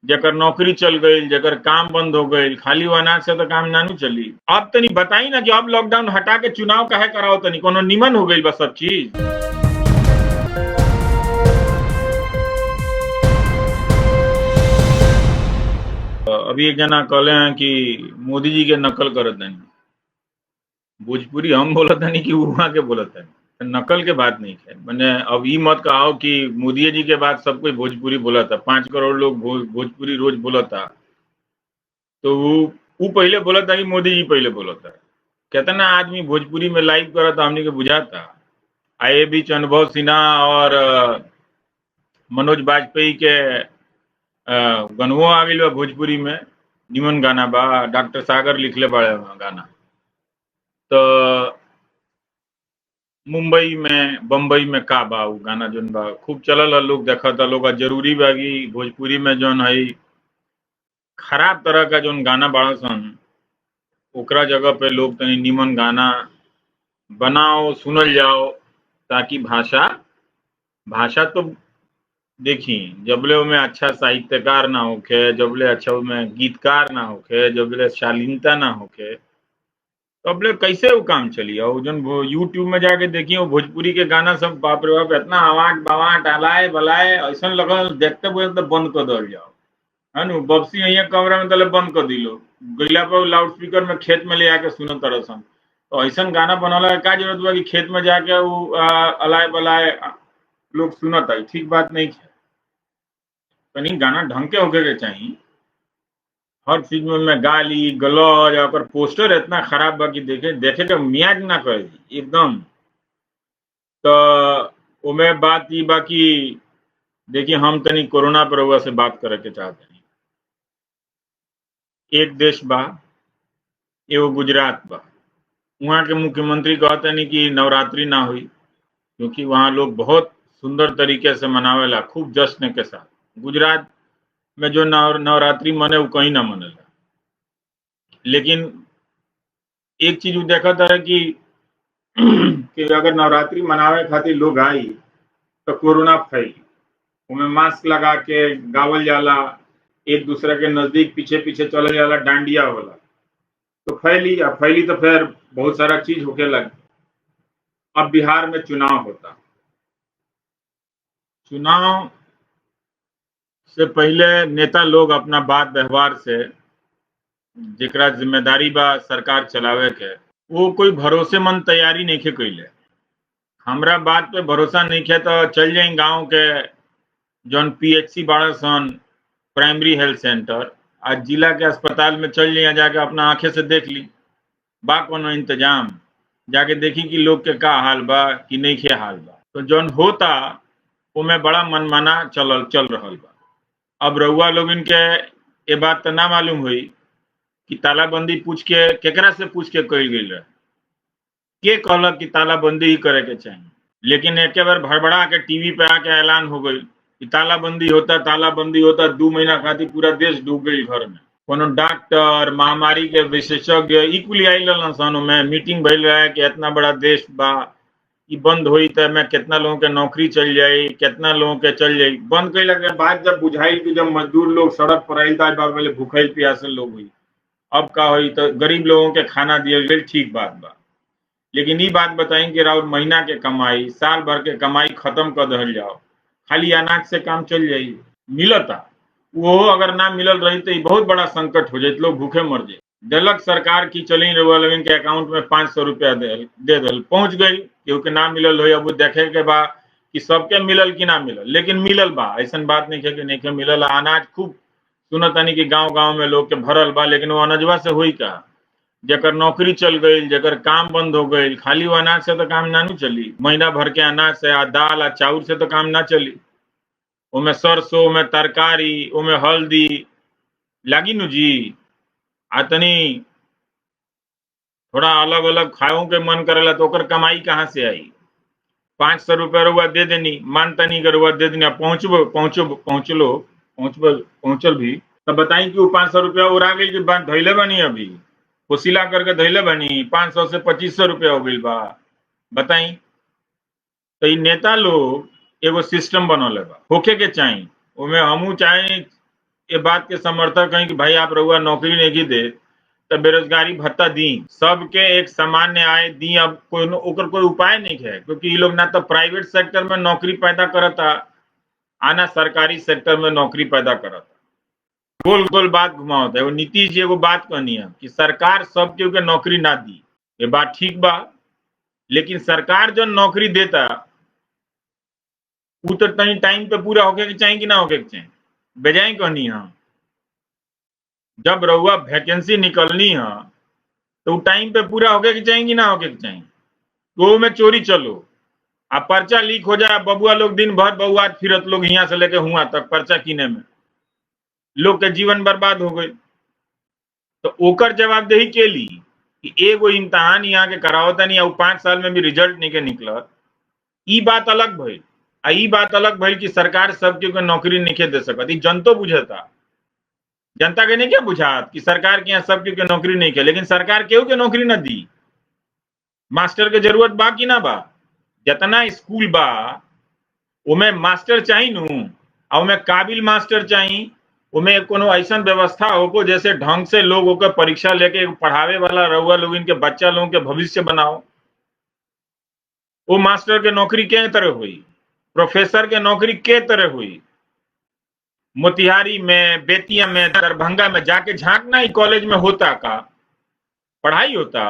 जेकर नौकरी चल गई, जेकर काम बंद हो गई, खाली वो अनाज से तो काम नानू चली। अब तनी बताई ना कि अब लॉकडाउन हटा के चुनाव काहे कराओ, तनी कोनो निमन हो गई बस सब चीज। अभी एक जना कहले हैं कि मोदी जी के नकल करत नहीं। भोजपुरी हम बोलत नहीं कि वहां के बोलत है। नकल के बात नहीं है, मैंने अब ये मत कहो कि मोदी जी के बाद सब कोई भोजपुरी बोला था, 5 करोड़ लोग भोजपुरी रोज बोला था। तो वो पहले बोला था कि मोदी जी पहले बोला था। कितना आदमी भोजपुरी में लाइव करा था, हमने के बुझा था। आए बीच अनुभव सिन्हा और मनोज बाजपेयी के गनवो आ गई बा भोजपुरी में। निमन गाना बा, डॉक्टर सागर लिखले बड़े गाना। तो मुंबई में बम्बई में का बा उ गाना जोन बा खूब चलल है, लोग देखा था लोग। जरूरी बा कि भोजपुरी में जोन है खराब तरह का जोन गाना बाड़ा सन, ओकरा जगह पे लोग तनी निमन गाना बनाओ, सुनल जाओ। ताकि भाषा भाषा तो देखी, जबले में अच्छा साहित्यकार ना होखे, जबले अच्छा में गीतकार ना होखे, जबले शालीनता ना होखे, तबले कैसे वो काम चली। और जन यूट्यूब में जाके देखिए वो भोजपुरी के गाना सब, बाप रे बाप, इतना आवाज बवाट अलाए बलाए, ऐसा लगल देखते हुए तो बंद कर दल जाओ है नु। बक्सी यहाँ कमरा में तले बंद कर दिलो, गैला पर लाउड स्पीकर में खेत में ले आके सुनो तरसन। तो ऐसा गाना बनला का जरूरत बा कि खेत में जाके वो अलाए बलाए लोग सुनता है, ठीक बात नहीं है। तनी गाना ढंग के होके के चाहिए। हर चीज में गाली गलौज और पोस्टर इतना खराब बा कि देखे देखे के मियाज ना करे एकदम। तो ओमे बात ई बा कि देखिए, हम तनी कोरोना पर हुआ से बात करे के चाहते हैं। एक देश बा, एगो गुजरात बा। वहाँ के मुख्यमंत्री कहते नहीं कि नवरात्रि ना हुई, क्योंकि वहाँ लोग बहुत सुंदर तरीके से मनावेला, खूब जश्न के साथ। गुजरात में जो नवरात्रि मने वो कहीं ना मनेला। लेकिन एक चीज वो देखा था कि अगर नवरात्रि मनावे खातिर लोग आई तो कोरोना फैली। उनमें मास्क लगा के गावल जाला, एक दूसरे के नजदीक पीछे पीछे चले जाला, डांडिया होला। तो फैली तो फिर बहुत सारा चीज होके लगी। अब बिहार में चुनाव होता, चुनाव से पहले नेता लोग अपना बात व्यवहार से, जेकरा जिम्मेदारी बा सरकार चलावे के, वो कोई भरोसेमंद तैयारी नहीं के कैले। हमरा बात पे भरोसा नहीं है तो चल जाए गांव के जौन पीएचसी बाड़ा सन, प्राइमरी हेल्थ सेंटर, आज जिला के अस्पताल में चल जाइए, जाके अपना आंखें से देख ली बा कोनो इंतजाम। जाके देखी कि लोग के का हाल बा कि नहीं के हाल बा। तो जौन होता उमें बड़ा मनमाना चल रहल बा। अब रउआ लोग इनके ये बात तो ना मालूम हुई कि तालाबंदी पूछ के केकरा से पूछ के कइल गई रहे, के कहलक कि तालाबंदी ही करे के चाहिए। लेकिन एक बार भड़बड़ा के टीवी पे आके ऐलान हो गई कि तालाबंदी होता, 2 महीना खातिर पूरा देश डूब गई घर में। कोनो डॉक्टर, महामारी के विशेषज्ञ इकुली आइल सन में मीटिंग भइल रहे कि इतना बड़ा देश बा, ई बंद हुई तो मैं कितना लोगों के नौकरी चल जाई, कितना लोगों के चल जाई। बंद कैला के बाद जब बुझाई कि जब मजदूर लोग सड़क पर आइल था, पहले भूखल प्यासल लोग हुई, अब का हुई तो गरीब लोगों के खाना दिया गई, ठीक बात बा। लेकिन ये बात बताई कि राउर महीना के कमाई, साल भर के कमाई खत्म कर दहल जाओ, खाली अनाज से काम चल जाई, मिलता। वो अगर ना मिलल रही तो बहुत बड़ा संकट हो जाए, लोग भूखे मर जाए। दिलक सरकार की चली रहुआ लोगन के अकाउंट में 500 रुपया दे दल, पहुंच गई, क्योंकि ना मिलल हो। अब देखे के बा कि सबके मिलल कि ना मिलल, लेकिन मिलल बा। ऐसा बात नहीं है कि नहीं के मिलल। अनाज खूब सुनतानी कि गांव गांव में लोग के भरल बा, लेकिन वो अनजवा से हुई का, जेकर नौकरी चल गई, जेकर काम बंद हो गई। खाली वो अनाज से तो काम ना नु चली। महीना भर के अनाज से, दाल आ चाउर से तो काम ना चली। ओमे सरसों, ओमे तरकारी, ओमे हल्दी लागी नु जी। आ तनी थोड़ा अलग अलग खाओ के मन करेला तो ओकर कमाई कहाँ से आई। 500 रुपया रुआ दे देनी, मानतनी के रुआ दे देनी, पहुंचल भी तो बताई कि वो 500 रुपया उड़ा गई कि धैले बनी, अभी फुसिला करके धैले बनी, 500 से 2500 रुपया हो गई बा। बताई। तो नेता लोग एगो सिस्टम बनौले बा, होके के चाहिए। ओमे हमू चाहे ये बात के समर्थक हैं कि भाई आप रउआ नौकरी नहीं दे तो बेरोजगारी भत्ता दी, सबके एक सामान्य आय दी। अब कोई उपाय नहीं है, क्योंकि ये लोग ना तो प्राइवेट सेक्टर में नौकरी पैदा करता आना सरकारी सेक्टर में नौकरी पैदा करता। गोल गोल बात घुमावता है। वो नीतीश जी एगो बात कहनी है कि सरकार सब केहू के नौकरी ना दी, ये बात ठीक बा, लेकिन सरकार जो नौकरी देता वो तो तनी टाइम पे पूरा होके के चाहिए कि ना होके के चाहिए। बजाय कहनी है जब रउआ वैकेंसी निकलनी है तो वो टाइम पे पूरा होके के चाहिए कि ना होके के चाहिए। वो में चोरी चलो, आ पर्चा लीक हो जाए, बबुआ लोग दिन भर बउआ फिरत लोग यहाँ से लेके हुआ तक पर्चा कीने में, लोग के जीवन बर्बाद हो गई। तो ओकर जवाबदेही के ली कि एगो इम्तहान यहाँ के करावता नहीं, 5 साल में भी रिजल्ट नहीं के निकलत। ई बात अलग भइल। आ ई बात अलग भइल कि सरकार सब के नौकरी नहीं दे सकत। ई जनतो बुझता, जनता के नहीं क्या बुझात कि सरकार के यहाँ सब के नौकरी नहीं के, लेकिन सरकार केहू के नौकरी न दी। मास्टर के जरूरत बा कि ना बा? जितना स्कूल बा उमें मास्टर चाहिए नू, आ उमें काबिल मास्टर चाहिए। उमें कोनो ऐसा व्यवस्था होको जैसे ढंग से लोग होकर परीक्षा लेके पढ़ावे वाला रहुआ लोग इनके बच्चा लोगों के भविष्य बनाओ। वो मास्टर के नौकरी के तरह हुई, प्रोफेसर के नौकरी के तरह हुई। मोतिहारी में, बेतिया में, दरभंगा में जाके झांकना ही कॉलेज में होता का पढ़ाई होता।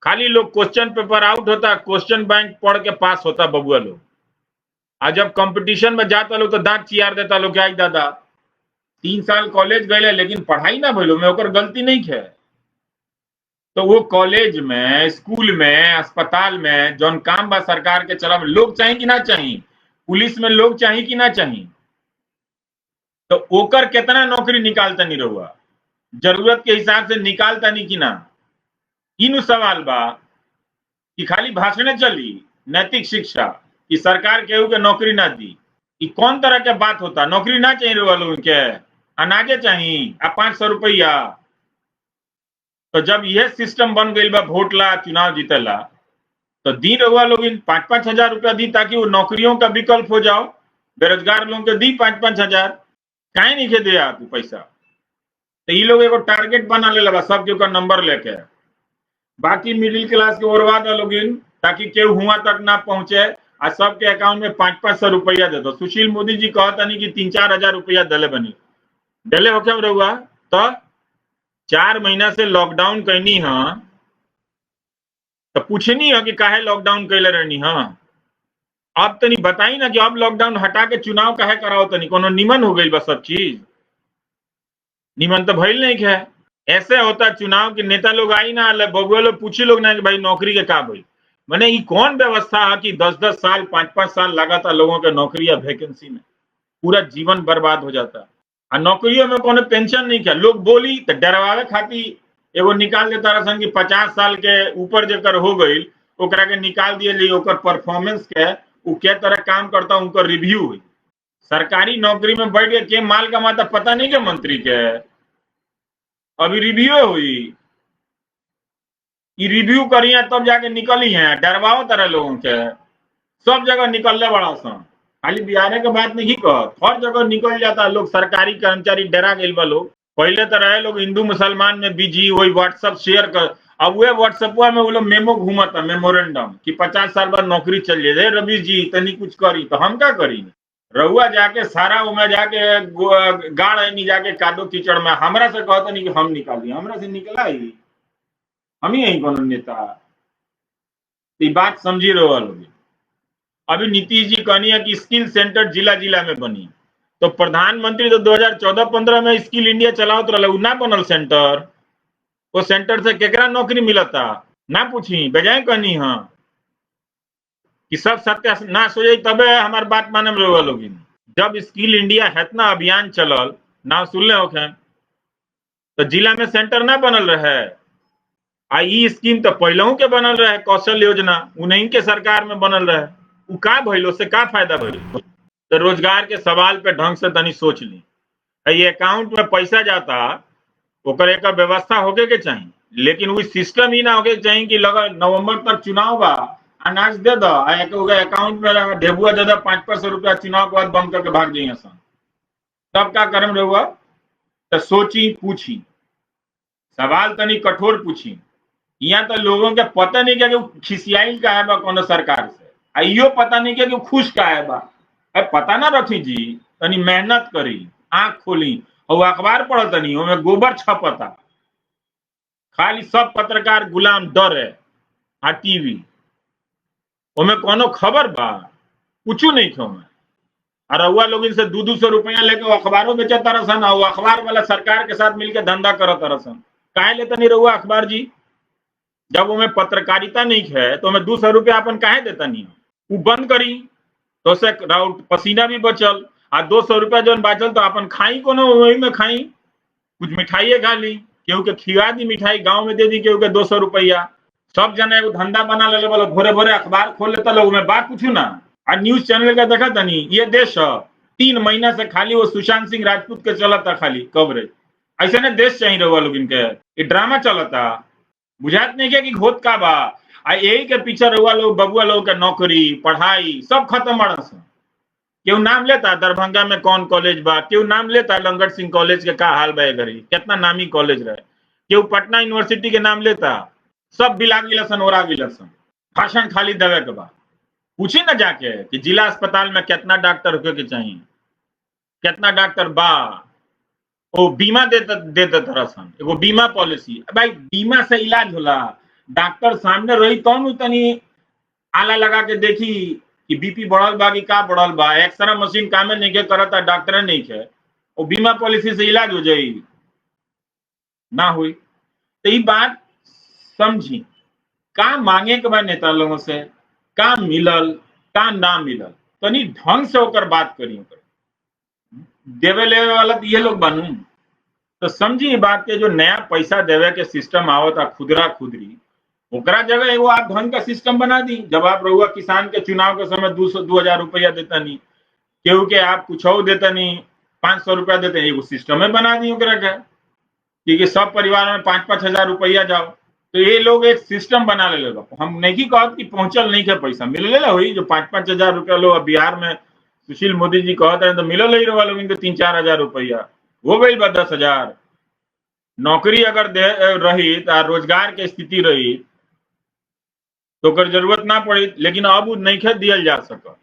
खाली लोग क्वेश्चन पेपर आउट होता, क्वेश्चन बैंक पढ़ के पास होता बबुआ लोग। आज जब कंपटीशन में जाता लोग तो दांत चियार देता लोग, क्या दादा 3 साल कॉलेज गए लेकिन पढ़ाई ना भइलो में ओकर गलती नहीं है। तो वो कॉलेज में, स्कूल में, अस्पताल में जौन काम बा सरकार के चला लोग चाहिए कि ना चाहिए, पुलिस में लोग चाहिए कि ना चाहिए, तो ओकर कितना नौकरी निकालता नहीं रहुआ, जरूरत के हिसाब से निकालता नहीं कि ना। इन सवाल बा कि खाली भाषण चली नैतिक शिक्षा कि सरकार केहू के नौकरी ना दी, कि कौन तरह के बात होता। नौकरी ना चाहिए रहुआ लोगन के, अनाजे चाहिए आ 500 रुपया। तो जब यह सिस्टम बन गई बा वोट ला चुनाव जीतेला तो दी रहुआ लोग 5-5 हजार रुपया दी, ताकि वो नौकरियों का विकल्प हो जाओ। बेरोजगार लोगों के दी 5-5 हजार, काहे नहीं दे आप पैसा। तो ये लोग एगो टारगेट बना ले लगा सबके ऊपर नंबर लेके, बाकी मिडिल क्लास के ओरवा दो लोग ताकि केहू हुआ तक ना पहुंचे, आ सबके अकाउंट में 500-500 रुपया दे दो। सुशील मोदी जी कहता नहीं कि 3-4 हजार रुपया दले बनी दले हो क्या रहुआ। तो 4 महीना से लॉकडाउन कहनी है तो पूछनी है कि काहे लॉकडाउन कैले रहनी है। अब तनी बताई ना कि अब लॉकडाउन हटा के चुनाव काहे कराओ, तनी कोनो निमन हो गई बस सब चीज निमन तो भइल नहीं है। ऐसे होता चुनाव के नेता लोग आई ना बबुआ लोग पूछी लोग ना कि भाई नौकरी के का भाई, मैंने ये कौन व्यवस्था है कि 10-10 साल 5-5 साल लगातार लोगों के नौकरी या वैकेंसी में पूरा जीवन बर्बाद हो जाता। आ नौकरियों में कोनो पेंशन नहीं किया। लोग बोली तो डरवावे खातिर एगो निकाल देता रसन कि 50 साल के ऊपर जेकर हो गई ओकरा के निकाल दिए, ओकर परफॉर्मेंस के वो के तरह काम करता उनकर रिव्यू हुई। सरकारी नौकरी में बैठ के माल कमाता पता नहीं के मंत्री के अभी रिव्यू हुई, ये रिव्यू करिए तब जाके निकली है। डरवाओ तरह लोगों के सब जगह निकलने बड़ा सन, खाली बिहार के बात नहीं कहत, हर जगह निकल जाता लोग। सरकारी कर्मचारी डरा गए बा लोग। पहले तो रहे लोग हिंदू मुसलमान में बिजी, वही व्हाट्सएप शेयर कर। अब वे व्हाट्सएप में वो लोग मेमो घूमता, मेमोरेंडम कि 50 साल बाद नौकरी चल जाए, रवि जी तनी कुछ करी। तो हम क्या करी, रहुआ जाके सारा उमें जाके गाड़ नहीं जाके कादो कीचड़ में हमरा से कहते नहीं कि हम निकाली, हमरा से निकला ही हम ही यही कौन नेता। बात समझी रहो लोग। अभी नीतीश जी कहनी है कि स्किल सेंटर जिला जिला में बनी, तो प्रधानमंत्री तो 2014-15 में स्किल इंडिया चलाओ तो रहा ना बनल सेंटर। वो सेंटर से केकरा नौकरी मिलता ना पूछी, बजाय कहनी है कि सब सत्यानाश हो जाए तबे हमार बात माने लोग। जब स्किल इंडिया है ना अभियान चलल ना सुनले होखे, तो जिला में सेंटर ना बनल रहे। आई स्कीम तो पहलू के बनल रहे, कौशल योजना उन्हीं के सरकार में बनल रहे। उ का भइल, उससे का फायदा भइल। तो रोजगार के सवाल पे ढंग से तनी सोच ली। ये अकाउंट में पैसा जाता ओकर एक व्यवस्था होके के चाहिए, लेकिन वो सिस्टम ही ना होके चाहिए कि लगा नवंबर तक चुनाव बा अनाज दे दो अकाउंट में ढेबुआ दे दो 500-500 रुपया, चुनाव के बाद बंद करके भाग जाइए सन। तब का करम रहुआ। तो सोची पूछी, सवाल तनी कठोर पूछी। यहाँ तो लोगों के पता नहीं क्या कि खिसियाइल का है बा कोनो सरकार से, आइयो पता नहीं क्या कि खुश का है बा। पता ना रखी जी, तनी मेहनत करी, आंख खोली और अखबार पढ़ तनी, ओमे गोबर छपता, खाली सब पत्रकार गुलाम डर है आ टीवी, ओमे कोनो खबर बा कुछ नहीं खो में। और रउआ लोग इनसे 200 रुपया लेके अखबारों बेचा तरसन, और अखबार वाला सरकार के साथ मिलकर धंधा करत तरसन। काहे लेता नहीं रउआ अखबार जी? जब वो में पत्रकारिता नहीं है तो हमें 200 रुपया अपन काहे देता नहीं? वो बंद करी तो से राउट पसीना भी बचल, आ 200 रुपया जो बचल तो अपन खाई कोनो वही में खाई, कुछ मिठाइए खा ली, केहू के खिला दी मिठाई, गांव में दे दी केहू के 200 रुपया। सब जना एगो धंधा बना ले बोलो, भोरे भोरे अखबार खोल लेता लोग में बात पूछू ना। आ न्यूज चैनल का देखा तनी, ये देश 3 महीना से खाली वो सुशांत सिंह राजपूत के चलता खाली कवरेज। ऐसे ने देश चाहिए रहुआ लोग इनके, ये ड्रामा चलता, बुझात नहीं क्या कि घोत का बा। आ यही के पीछे रहुआ लोग बबुआ लोग के नौकरी पढ़ाई सब खत्म बड़ा सा। क्यों नाम लेता दरभंगा में कौन कॉलेज बा, क्यों नाम लेता लंगट सिंह कॉलेज के का हाल बा घरी, कितना नामी कॉलेज रहे, क्यों पटना यूनिवर्सिटी के नाम लेता, सब बिला गिलसन ओरा गिलसन, भाषण खाली देवे के बा। पूछी ना जाके कि जिला अस्पताल में कितना डॉक्टर होके के चाहिए, कितना डॉक्टर बा, वो बीमा देते तरसन, एगो बीमा पॉलिसी। भाई बीमा से इलाज होला, डॉक्टर सामने रही तौन तनी आला लगा के देखी कि बीपी बढ़ल बा कि का बढ़ल बा, एक्सरे मशीन कामे नहीं के करता, डॉक्टर नहीं के, वो बीमा पॉलिसी से इलाज हो जाई ना हुई। तो ये बात समझी, का मांगे के बाद नेता लोगों से, का मिलल का ना मिलल, तनी ढंग से होकर बात करी। देवे लेवे वाला तो ये लोग बनू, तो समझी बात के जो नया पैसा देवे के सिस्टम आवता खुदरा खुदरी, ओकरा जगह एगो आप ढंग का सिस्टम बना दी। जब आप रहुआ किसान के चुनाव के समय 200-2000 रुपया देता नहीं, केहू के आप कुछ देता नहीं, 500 रुपया देते हैं, एगो सिस्टम में बना दी ओकरा के, क्योंकि सब परिवार में 5-5 हजार रुपया जाओ। तो ये लोग एक सिस्टम बना ले लेगा। हम नहीं कहते कि पहुंचल नहीं के पैसा मिल ले हुई, जो 5-5 हजार रुपया लोग बिहार में सुशील मोदी जी कहते हैं तो मिलल ही रहा लोग इनको 3-4 हजार रुपया हो गई बा 10 हजार। नौकरी अगर दे रही तो रोजगार के स्थिति रही तो कर जरूरत ना पड़ी, लेकिन अब नहीं खे दिया जा सका।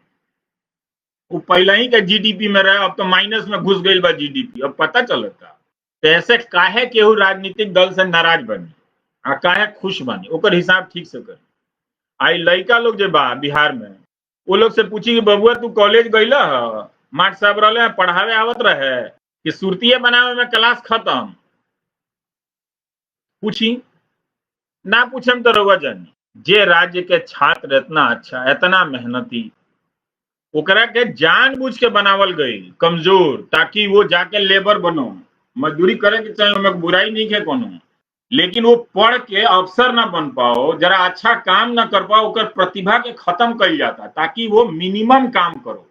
वो पहले ही के जीडीपी में रहे, अब तो माइनस में घुस गई बा जीडीपी। अब पता चलता तो ऐसे काहे केहू राजनीतिक दल से नाराज बनी आ काहे खुश बनी, ओकर हिसाब ठीक से करी। आई लड़का लोग जो बा बिहार में, वो लोग से पूछी कि बबुआ तू कॉलेज गईला ह, माट साहब रहे पढ़ावे आवत रहे कि सुरतिये बनावे में क्लास खत्म? पूछी ना, पूछम तो रहुआ जानी। जे राज्य के छात्र इतना अच्छा इतना मेहनती, ओकरा के जानबूझ के बनावल गई कमजोर, ताकि वो जाके लेबर बनो, मजदूरी करे के चाहे, हमें बुराई नहीं है कोनो, लेकिन वो पढ़ के अफसर ना बन पाओ, जरा अच्छा काम ना कर पाओ, ओकर प्रतिभा के खत्म कर जाता ताकि वो मिनिमम काम करो।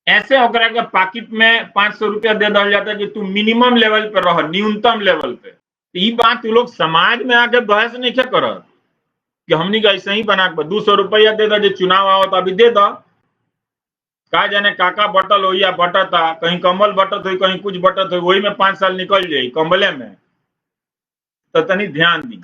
ऐसे ओकरा के पॉकेट में 500 रुपया दे दिया जाता कि तू मिनिमम लेवल पे रह, न्यूनतम लेवल पे। ये बात तू लोग समाज में आके बहस नहीं क्या करत कि हमनी का ऐसे ही बना के 200 रुपया दे दो, जो चुनाव आओ तो अभी दे दो, का जाने काका बटल हो या बटता, कहीं कम्बल बटत हो, कहीं कुछ बटत हो, वही में 5 साल निकल जाये कम्बले में। तो तनी ध्यान दी।